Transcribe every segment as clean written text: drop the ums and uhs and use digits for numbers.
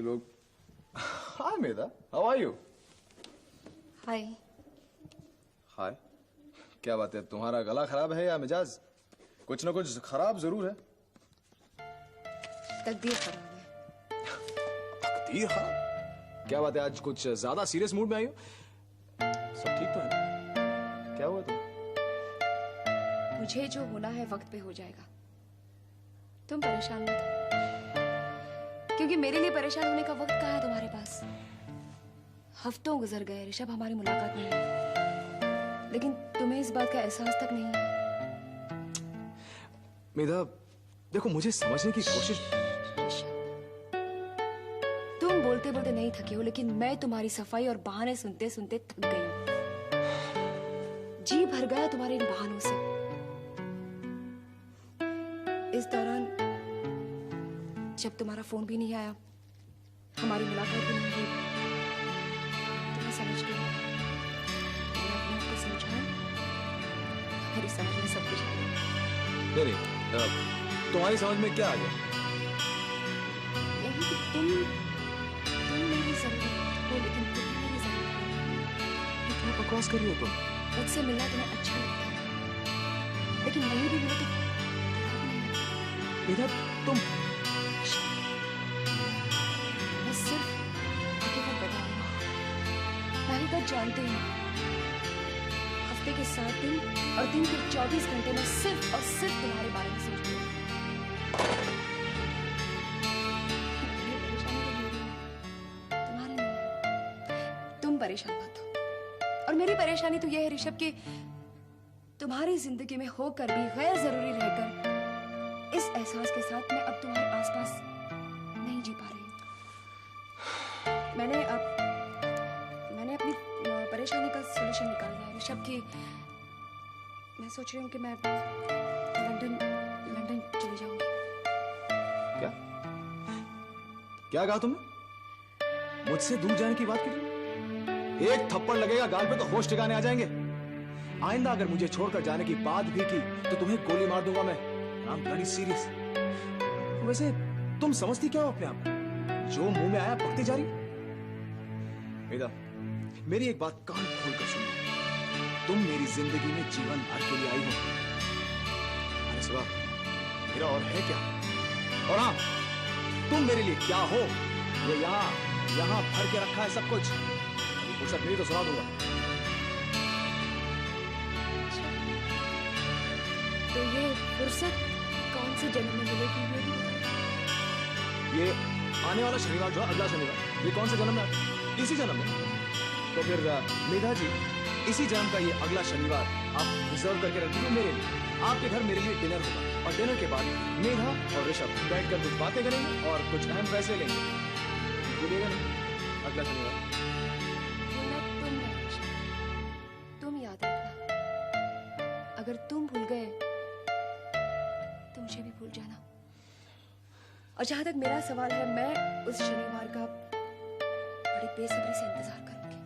लोग। हाय मेधा, how are you? हाय। हाय। क्या बात है, तुम्हारा गला खराब है या मिजाज? कुछ ना कुछ खराब जरूर है। तकदीर खराब है। तकदीर खराब? क्या बात है, आज कुछ ज्यादा सीरियस मूड में आई हो? सब ठीक तो है? क्या हुआ तुम? मुझे जो होना है वक्त पे हो जाएगा। तुम परेशान मत हो, क्योंकि मेरे लिए परेशान होने का वक्त कहाँ है तुम्हारे पास। हफ्तों गुजर गए ऋषभ, हमारी मुलाकात नहीं है, लेकिन तुम्हें इस बात का एहसास तक नहीं है। मेधा देखो, मुझे समझने की कोशिश। तुम बोलते बोलते नहीं थके हो, लेकिन मैं तुम्हारी सफाई और बहाने सुनते सुनते थक गई हूं। जी भर गया तुम्हारे इन बहानों से। इस दौरान जब तुम्हारा फोन भी नहीं आया, हमारी मुलाकात भी नहीं हुई, तुम्हें समझ गई। मैंने अपने आप को समझाया, मेरी समझ में सब कुछ आ गया। नहीं, तुम्हारी समझ में क्या आ गया? यही कि तुम मेरी जरूरत हो, लेकिन तुम भी मेरी जरूरत हो। क्या बकवास कर रही हो तुम? मुझसे मिलना तुम्हें अच्छा लगता है, लेकिन नहीं भी मिले तो खराब नहीं लगता। मेधा तुम। मैं सिर्फ हकीकत बता रही हूँ। मैं हकीकत जानती हूँ। हफ्ते के 7 दिन और दिन के 24 घंटे में सिर्फ और सिर्फ तुम्हारे बारे में सोचती हूँ। ये परेशानी तो मेरी है, तुम्हारी नहीं है। तुम परेशान मत हो। और मेरी परेशानी तो यह है ऋषभ कि तुम्हारी जिंदगी में होकर भी गैर जरूरी रहकर इस एहसास के साथ मैं अब तुम्हारे आसपास नहीं जी पा रही हूँ। मैंने अपनी परेशानी का सलूशन निकाल लिया है ऋषभ की। मैं सोच रही हूँ कि मैं लंदन चली जाऊंगी। क्या क्या कहा तुमने? मुझसे दूर जाने की बात की तुमने? एक थप्पड़ लगेगा गाल पे तो होश ठिकाने आ जाएंगे। आइंदा अगर मुझे छोड़कर जाने की बात भी की तो तुम्हें गोली मार दूंगा मैं। I am very serious. वैसे तुम समझती क्या हो अपने आप को? जो मुंह में आया बकती जा रही। मेधा, मेरी एक बात कान खोल कर सुनो। तुम मेरी जिंदगी में जीवन भर के लिए आई हो। अरे सिवा मेरा और है क्या? और हाँ, तुम मेरे लिए क्या हो ये यहाँ भर के रखा है सब कुछ। अभी फुर्सत मिली तो सुना दूंगा। तो ये फुर्सत कौन से जन्म में मिलेगी ये भी बताओ। ये आने वाला शनिवार जो है, अगला शनिवार, ये कौन से जन्म में? इसी जन्म में। तो फिर मेधा जी, इसी जन्म का ये अगला शनिवार आप रिजर्व करके रखिए मेरे लिए। आपके घर मेरे लिए डिनर होगा और डिनर के बाद मेधा और ऋषभ बैठकर कुछ बातें करेंगे और कुछ अहम फैसले लेंगे। भूलिएगा नहीं, अगला शनिवार। तुम याद रखना। अगर तुम भूल गए तो मुझे भी भूल जाना। और जहां तक मेरा सवाल है, मैं उस शनिवार का बड़ी बेसब्री से इंतजार करूंगी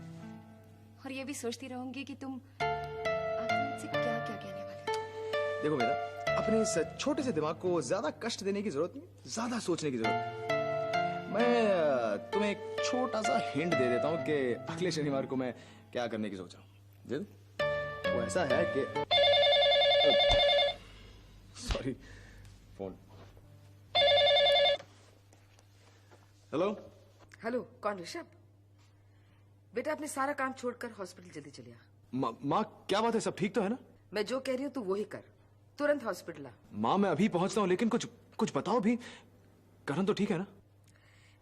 और ये भी सोचती रहूंगी कि तुम आखिर मुझसे क्या क्या कहने वाले हो। देखो मेधा, अपने इस छोटे से दिमाग को ज्यादा कष्ट देने की जरूरत नहीं, ज्यादा सोचने की जरूरत नहीं। मैं तुम्हें एक छोटा सा हिंट दे देता हूँ कि अगले शनिवार को मैं क्या करने की सोच रहा हूँ। दे दूं? वो ऐसा है कि सॉरी, फोन। हेलो। हेलो, कौन? ऋषभ? बेटा, अपने सारा काम छोड़कर हॉस्पिटल जल्दी चले आ। माँ क्या बात है, सब ठीक तो है ना? मैं जो कह रही हूँ तू वो ही कर। तुरंत हॉस्पिटल आ। माँ मैं अभी पहुंचता हूँ, लेकिन कुछ बताओ भी। करण तो ठीक है ना?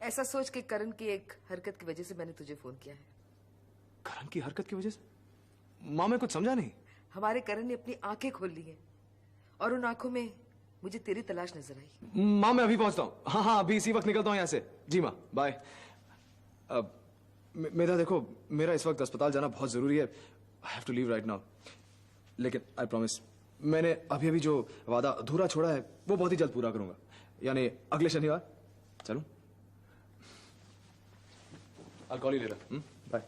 ऐसा सोच के करण की एक हरकत की वजह से मैंने तुझे फोन किया है। करण की हरकत की वजह से? माँ मैं कुछ समझा नहीं। हमारे करण ने अपनी आंखें खोल ली हैं और उन आंखों में मुझे तेरी तलाश नजर आई। माँ मैं अभी पहुंचता हूँ। हाँ, अभी इसी वक्त निकलता हूँ यहाँ से। जी माँ, बाय। मेरा देखो, मेरा इस वक्त अस्पताल जाना बहुत जरूरी है। I have to leave right now. लेकिन आई प्रॉमिस, मैंने अभी अभी जो वादा अधूरा छोड़ा है वो बहुत ही जल्द पूरा करूंगा, यानी अगले शनिवार। चलूं? I'll call you later. Bye.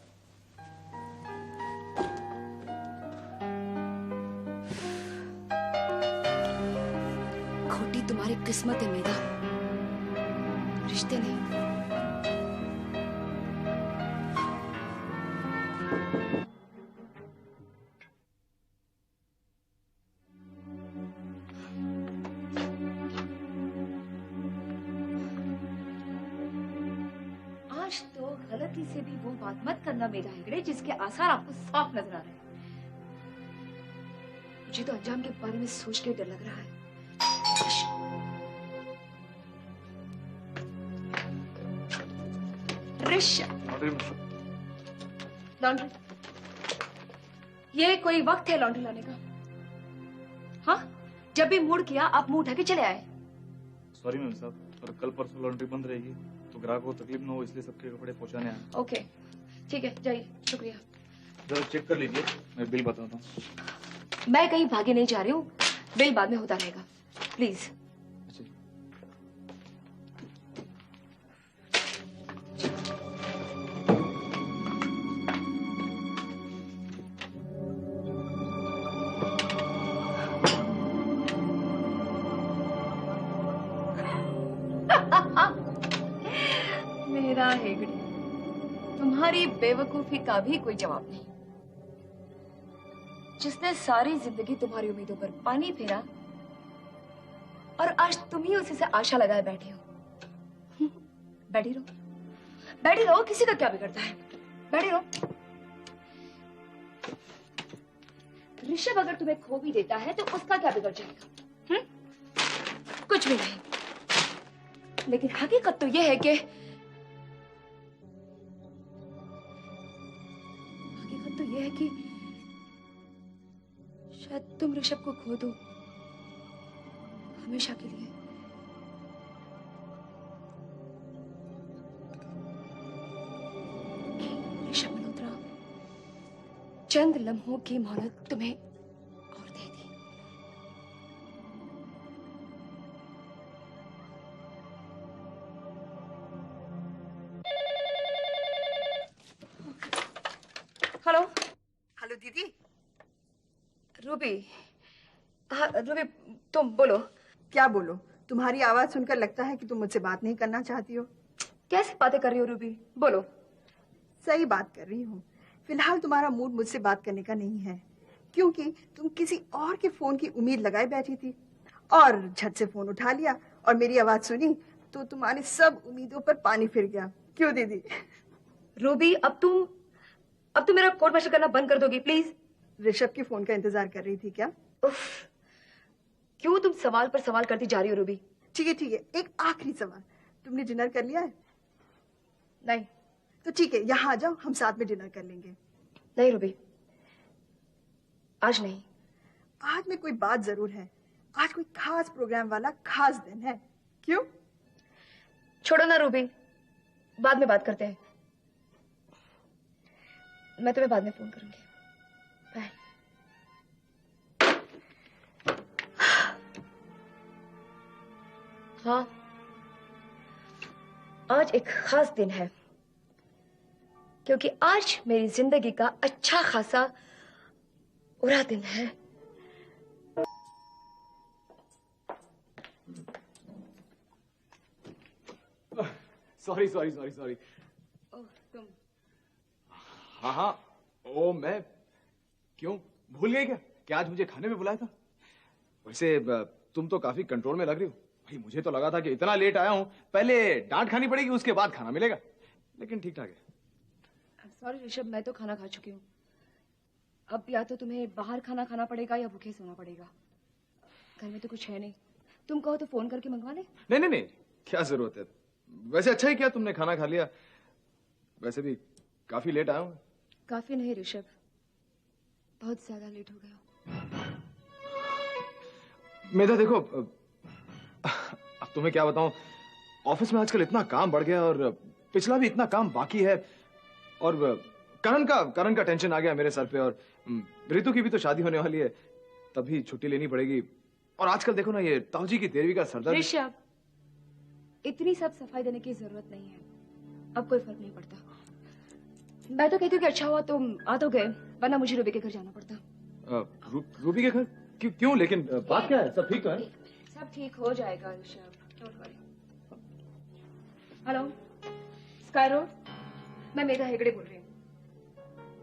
खोटी तुम्हारी किस्मत है मेधा, रिश्ते नहीं। किसी से भी वो बात मत करना मेरा हेगड़े जिसके आसार आपको साफ नजर आ रहे हैं। मुझे तो अंजाम के बारे में सोच के डर लग रहा है। ऋषभ, लॉन्ड्री, ये कोई वक्त है लॉन्ड्री लाने का? हाँ, जब भी मूड किया आप मुंह उठा के चले आए। सॉरी मैम साहब, पर कल परसों लॉन्ड्री बंद रहेगी तो ग्राहकों को तकलीफ न हो इसलिए सबके कपड़े पहुंचाने आए। ओके, ठीक है, जाइए, शुक्रिया। जरा चेक कर लीजिए, मैं बिल बताता हूँ। मैं कहीं भागे नहीं जा रही हूँ, बिल बाद में होता रहेगा, प्लीज। मेरा हेगड़े, तुम्हारी बेवकूफी का भी कोई जवाब नहीं। जिसने सारी जिंदगी तुम्हारी उम्मीदों पर पानी फेरा और आज तुम ही उसी से आशा लगाए बैठे हो। बैठी रहो, बैठी रहो, किसी का क्या बिगड़ता है, बैठी रहो। ऋषभ अगर तुम्हें खो भी देता है तो उसका क्या बिगड़ जाएगा? कुछ भी नहीं। लेकिन हकीकत तो यह है कि शायद तुम ऋषभ को खो दो हमेशा के लिए। ऋषभ मल्होत्रा, चंद लम्हों की मोहलत तुम्हें और दे दी। हेलो। हेलो दीदी। रूबी, हाँ रूबी, तुम बोलो। क्या बोलो? तुम्हारी आवाज सुनकर लगता है कि तुम मुझसे बात नहीं करना चाहती हो। कैसी बातें कर रही हो रूबी, बोलो। सही बात कर रही हूँ। फिलहाल तुम्हारा मूड मुझसे बात करने का नहीं है, क्योंकि तुम किसी और के फोन की उम्मीद लगाए बैठी थी और झट से फोन उठा लिया और मेरी आवाज सुनी तो तुम्हारी सब उम्मीदों पर पानी फिर गया। क्यों दीदी? रूबी, अब तुम मेरा कोर्ट मार्शल करना बंद कर दोगी प्लीज? ऋषभ के फोन का इंतजार कर रही थी क्या? उफ, क्यों तुम सवाल पर सवाल करती जा रही हो रूबी? ठीक है, एक आखिरी सवाल, तुमने डिनर कर लिया है? नहीं। तो ठीक है, यहाँ आ जाओ, हम साथ में डिनर कर लेंगे। नहीं रूबी, आज नहीं। आज में कोई बात जरूर है, आज कोई खास प्रोग्राम वाला खास दिन है। क्यों? छोड़ो ना रूबी, बाद में बात करते हैं। मैं तुम्हें बाद में फोन करूंगी। बाय। हाँ, आज एक खास दिन है, क्योंकि आज मेरी जिंदगी का अच्छा खासा बुरा दिन है। सॉरी। तुम? हाँ, ओ मैं क्यों भूल गई क्या आज मुझे खाने में बुलाया था? वैसे तुम तो काफी कंट्रोल में लग रही हो भाई। मुझे तो लगा था कि इतना लेट आया हूं, पहले डांट खानी पड़ेगी, उसके बाद खाना मिलेगा, लेकिन ठीक ठाक है। सॉरी ऋषभ, मैं तो खाना खा चुकी हूँ। अब या तो तुम्हें बाहर खाना पड़ेगा या भूखे सोना पड़ेगा। घर में तो कुछ है नहीं, तुम कहो तो फोन करके मंगवा ले। नहीं, क्या जरूरत है। वैसे अच्छा ही किया तुमने खाना खा लिया, वैसे भी काफी लेट आया हूं। काफी नहीं ऋषभ, बहुत ज्यादा लेट हो गया। मेधा देखो, अब तुम्हें क्या बताऊं, ऑफिस में आजकल इतना काम बढ़ गया और पिछला भी इतना काम बाकी है, और करण का टेंशन आ गया मेरे सर पे, और ऋतु की भी तो शादी होने वाली है, तभी छुट्टी लेनी पड़ेगी। और आजकल देखो ना, ये ताऊजी की 13वीं का सरदार। ऋषभ, इतनी सब सफाई देने की जरूरत नहीं है, अब कोई फर्क नहीं पड़ता। मैं तो कहती हूँ कि अच्छा हुआ तुम आ तो गए, वरना मुझे रूबी के घर जाना पड़ता। रूबी के घर? क्यों? लेकिन बात क्या है? सब ठीक तो है? सब ठीक हो जाएगा Rishabh, don't worry. Hello, sky road, मैं मेधा हेगड़े बोल रही हूँ।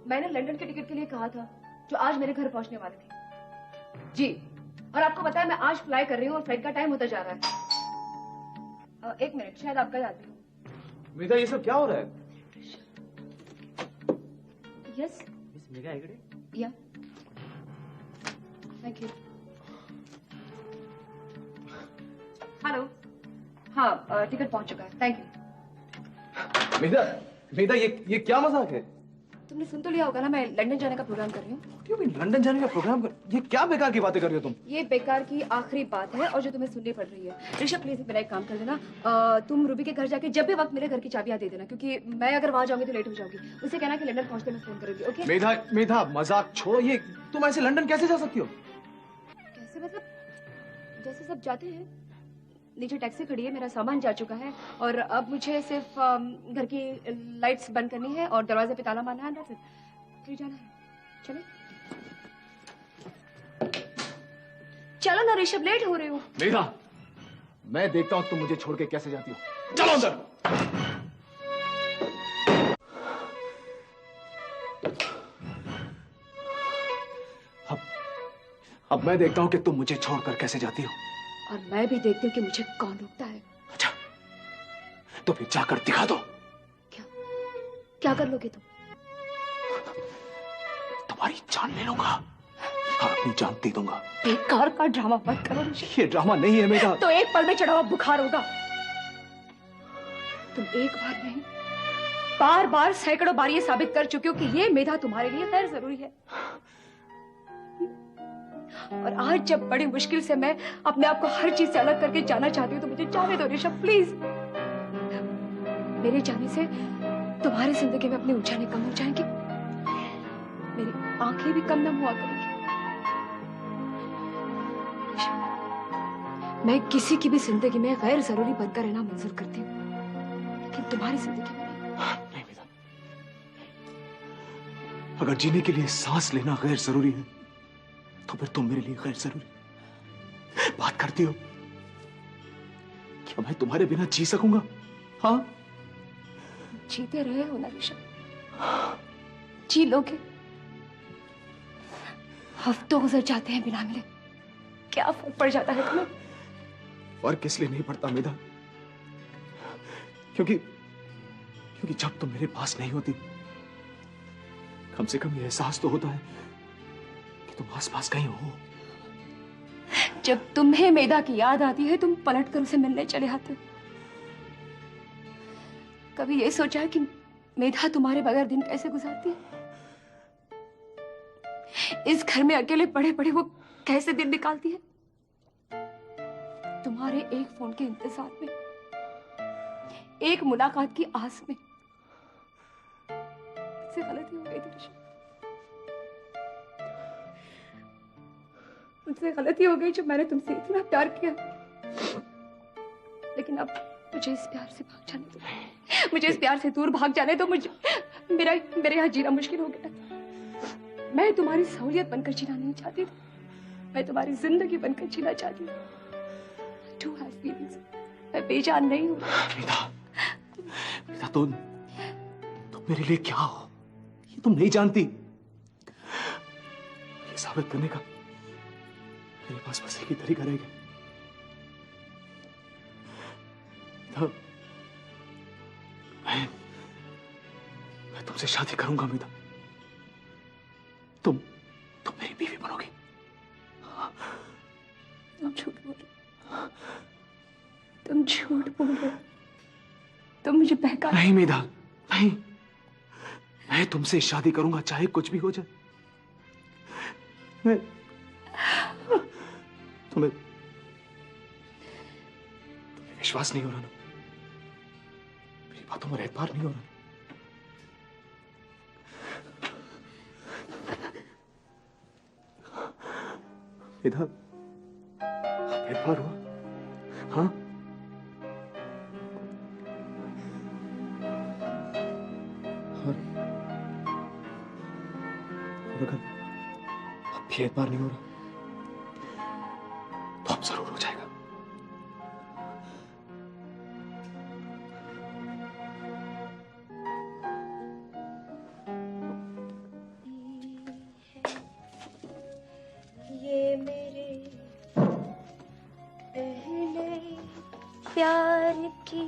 मैंने लंदन के टिकट के लिए कहा था, जो आज मेरे घर पहुंचने वाले थे। जी, और आपको पता है मैं आज फ्लाई कर रही हूँ और फ्लाइट का टाइम होता जा रहा है। एक मिनट, शायद आपका याद भी हो। मेधा, ये सब क्या हो रहा है? Yes. Miss Megha Hegde. Yeah. Thank you. Hello. हाँ, टिकट पहुंच चुका है. Thank you. मेधा, मेधा ये क्या मजाक है? तुमने सुन तो लिया होगा ना, मैं लंदन जाने का प्रोग्राम कर रही हूँ. क्यों भी लंदन जाने का प्रोग्राम कर? ये क्या बेकार की बातें कर रही हो तुम? ये बेकार की आखिरी बात है और जो तुम्हें सुननी पड़ रही है. ऋषभ प्लीज मेरा एक काम कर देना. तुम रूबी के घर जाके जब भी वक्त मिले घर की चाबियां दे देना, क्योंकि मैं अगर वहां जाऊंगी तो लेट हो जाऊंगी. उसे कहना कि लंदन पहुंचते मैं फोन करूंगी. ओके? मेधा, मेधा मजाक छोड़ो. ये तुम ऐसे लंदन कैसे जा सकती हो? कैसे मतलब? जैसे सब जाते हैं. नीचे टैक्सी खड़ी है, मेरा सामान जा चुका है और अब मुझे सिर्फ घर की लाइट्स बंद करनी है और दरवाजे पे ताला मारना है. फिर जाना है. चले? चलो ना ऋषभ, लेट हो रही हूँ. मेधा, मैं देखता हूँ तुम मुझे छोड़ के कैसे जाती हो. चलो अंदर. अब मैं देखता हूँ कि तुम मुझे छोड़कर कैसे जाती हो. और मैं भी देखती हूँ कि मुझे कौन रोकता है. अच्छा, तो फिर जाकर दिखा दो. क्या क्या कर लोगे तुम? तुम्हारी जान ले लूंगा और अपनी जान दे दूंगा. बेकार का ड्रामा मत करो ऋषभ. ये ड्रामा नहीं है मेधा. तो एक पल में चढ़ा हुआ बुखार होगा. तुम एक बार नहीं बार बार सैकड़ों बार ये साबित कर चुके हो कि ये मेधा तुम्हारे लिए गैर जरूरी है. और आज जब बड़ी मुश्किल से मैं अपने आप को हर चीज से अलग करके जाना चाहती हूँ तो मुझे जाने दो ऋषभ प्लीज. मेरे जाने से तुम्हारी जिंदगी में अपने उलझने कम हो जाएंगे, मेरी आंखें भी कम न हुआ करेंगी. मैं किसी की भी जिंदगी में गैर जरूरी बनकर रहना मंजूर करती हूँ, लेकिन तुम्हारी जिंदगी में नहीं मेधा. अगर जीने के लिए सांस लेना गैर जरूरी है तो फिर तुम मेरे लिए गैर जरूरी बात करती हो. क्या मैं तुम्हारे बिना जी सकूंगा? हाँ, जीते रहे हो ना ऋषभ, जी लोगे. हफ्तों गुजर जाते हैं बिना मिले, क्या फर्क पड़ जाता है तुम्हें? फर्क इसलिए नहीं पड़ता मेधा क्योंकि जब तुम मेरे पास नहीं होती कम से कम ये एहसास तो होता है कि तुम आसपास कहीं हो. जब तुम्हें मेधा की याद आती है तुम पलट कर उसे मिलने चले आते हो. कभी ये सोचा है कि मेधा तुम्हारे बगैर दिन कैसे गुजारती है? इस घर में अकेले पड़े पड़े वो कैसे दिन निकालती है? तुम्हारे एक फोन के इंतजार में, एक मुलाकात की आस में. मुझसे गलती हो गई थी ऋषभ, मुझसे गलती हो गई जो मैंने तुमसे इतना प्यार किया. लेकिन अब मुझे इस प्यार से भाग जाने दो, मुझे इस प्यार से दूर भाग जाने दो. मुझे मेरे यहाँ जीना मुश्किल हो गया. मैं तुम्हारी सहूलियत बनकर जीना नहीं चाहती, मैं तुम्हारी जिंदगी बनकर जीना चाहती हूँ. I do have feelings. मैं बेजान नहीं हूँ. मेधा, तुम मेरे लिए क्या हो ये तुम नहीं जानती. ये साबित करने का मेरे पास बस एक ही तरीका रहेगा. मैं तुमसे शादी करूंगा मेधा. तुम मेरी बीवी बनोगी. तुम झूठ बोल रहे हो. तुम झूठ बोल रहे हो. तुम मुझे बहका. नहीं मेधा, नहीं. मैं तुमसे शादी करूंगा चाहे कुछ भी हो जाए. मैं तुम्हें विश्वास नहीं हो रहा ना? मेरी बातों में एतबार नहीं हो रहा? मेधा, एतबार हुआ? हाँ, अगर अब भी एतबार नहीं हो रहा तो अब जरूर हो जाएगा. ये मेरे पहले प्यार की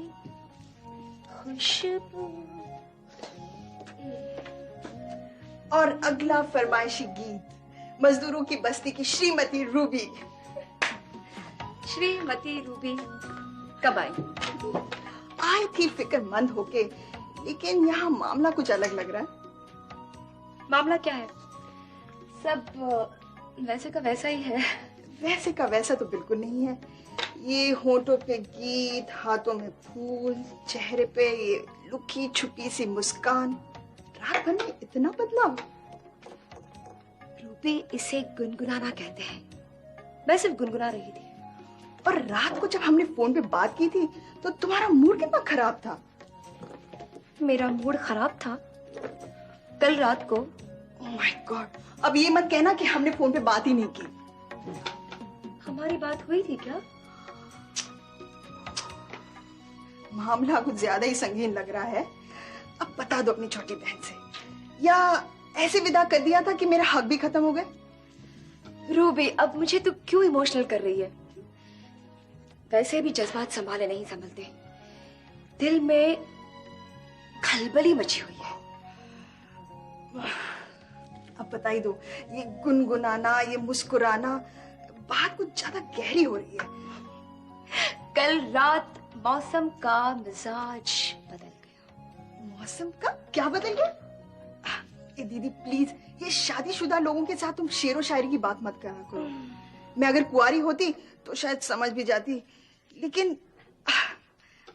खुशबू, और अगला फरमाइशी गीत मजदूरों की बस्ती की श्रीमती रूबी। श्रीमती रूबी कब आई? आई थी फिक्रमंद होके, लेकिन यहाँ मामला कुछ अलग लग रहा है। मामला क्या है? सब वैसे का वैसा ही है। वैसे का वैसा तो बिल्कुल नहीं है। ये होंठों पे गीत, हाथों में फूल, चेहरे पे ये लुकी छुपी सी मुस्कान, रात भर में इतना बदलाव। रूबी, इसे गुनगुनाना कहते हैं। मैं सिर्फ गुनगुना रही थी। और रात को जब हमने फोन पे बात की थी तो तुम्हारा मूड कितना खराब था। मेरा मूड खराब था कल रात को? ओह माय गॉड, अब ये मत कहना कि हमने फोन पे बात ही नहीं की। हमारी बात हुई थी क्या? मामला कुछ ज्यादा ही संगीन लग रहा है। अब बता दो अपनी छोटी बहन से, या ऐसे विदा कर दिया था कि मेरा हक भी खत्म हो गए। रूबी, अब मुझे तू क्यों इमोशनल कर रही है? वैसे भी जज्बात संभाले नहीं संभलते। दिल में खलबली मची हुई है। अब बता ही दो, ये गुनगुनाना, ये मुस्कुराना, बात कुछ ज्यादा गहरी हो रही है। कल रात मौसम का मिजाज बदल गया। मौसम का क्या बदल गया? ए दीदी प्लीज, ये शादीशुदा लोगों के साथ तुम शेरो शायरी की बात मत करा करो। मैं अगर कुंवारी होती तो शायद समझ भी जाती, लेकिन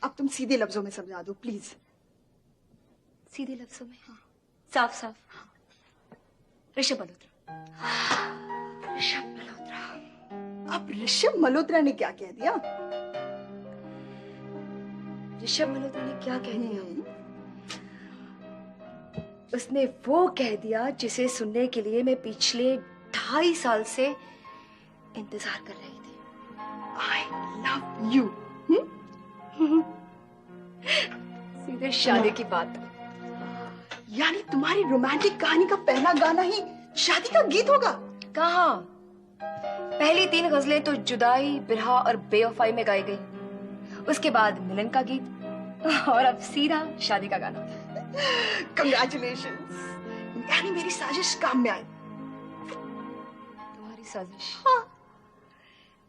अब तुम सीधे लफ्जों में समझा दो प्लीज। सीधे लफ्जों में? हाँ। साफ साफ। ऋषभ मल्होत्रा। ऋषभ मल्होत्रा। अब ऋषभ मल्होत्रा ने क्या कह दिया? ऋषभ मल्होत्रा ने क्या कह दिया? उसने वो कह दिया जिसे सुनने के लिए मैं पिछले 2.5 साल से इंतजार कर रही थी। I love you। सीधे शादी की बात। यानी तुम्हारी रोमांटिक कहानी का पहला गाना ही शादी का गीत होगा? कहाँ? पहली 3 गजलें तो जुदाई, बिरहा और बेवफाई में गाई गई। उसके बाद मिलन का गीत और अब सीधा शादी का गाना। Congratulations। यानी मेरी साजिश काम में आई। तुम्हारी साजिश? हाँ।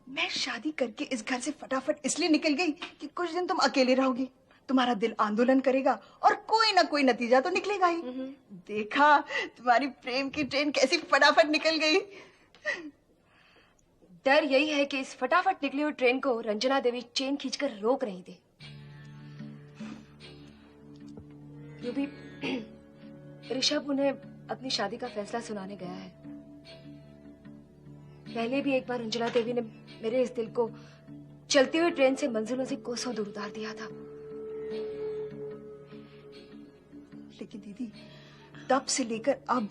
मैं शादी करके इस घर से फटाफट इसलिए निकल गई कि कुछ दिन तुम अकेले रहोगी, तुम्हारा दिल आंदोलन करेगा और कोई ना कोई नतीजा तो निकलेगा ही। देखा तुम्हारी प्रेम की ट्रेन कैसी फटाफट निकल गई। डर यही है कि इस फटाफट निकली हुई ट्रेन को रंजना देवी चेन खींचकर रोक रही थी। रूबी, ऋषभ उन्हें अपनी शादी का फैसला सुनाने गया है। पहले भी एक बार रंजना देवी ने मेरे इस दिल को चलती हुई ट्रेन से मंजिलों से कोसों दूर उतार दिया था। लेकिन दीदी, तब से लेकर अब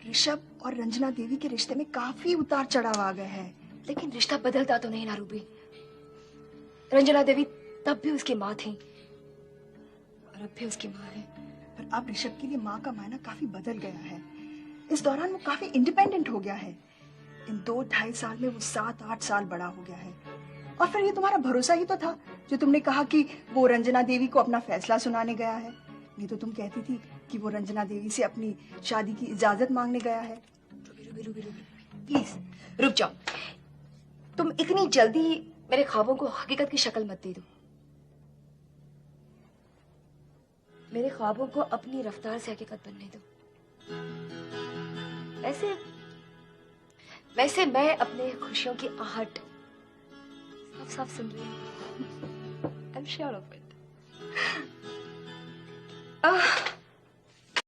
ऋषभ और रंजना देवी के रिश्ते में काफी उतार चढ़ाव आ गए हैं। लेकिन रिश्ता बदलता तो नहीं ना रूबी। रंजना देवी तब भी उसकी माँ थी और अब भी उसकी माँ है। पर अब ऋषभ के लिए माँ का मायना काफी बदल गया है। इस दौरान वो काफी इंडिपेंडेंट हो गया है। इन 2-2.5 साल में वो 7-8 साल बड़ा हो गया है। और फिर ये तुम्हारा भरोसा ही तो था जो तुमने कहा कि वो रंजना देवी को अपना फैसला सुनाने गया है। नहीं तो तुम कहती थी कि वो रंजना देवी से अपनी शादी की इजाजत मांगने गया है। रूबी, रूबी, रूबी, प्लीज रुक जाओ। तुम इतनी जल्दी मेरे ख्वाबों को हकीकत की शक्ल मत दे दो। मेरे ख्वाबों को अपनी रफ्तार से हकीकत बनने दो। वैसे मैं अपने खुशियों की आहट साफ साफ सुन रही हूँ। I'm sure of it।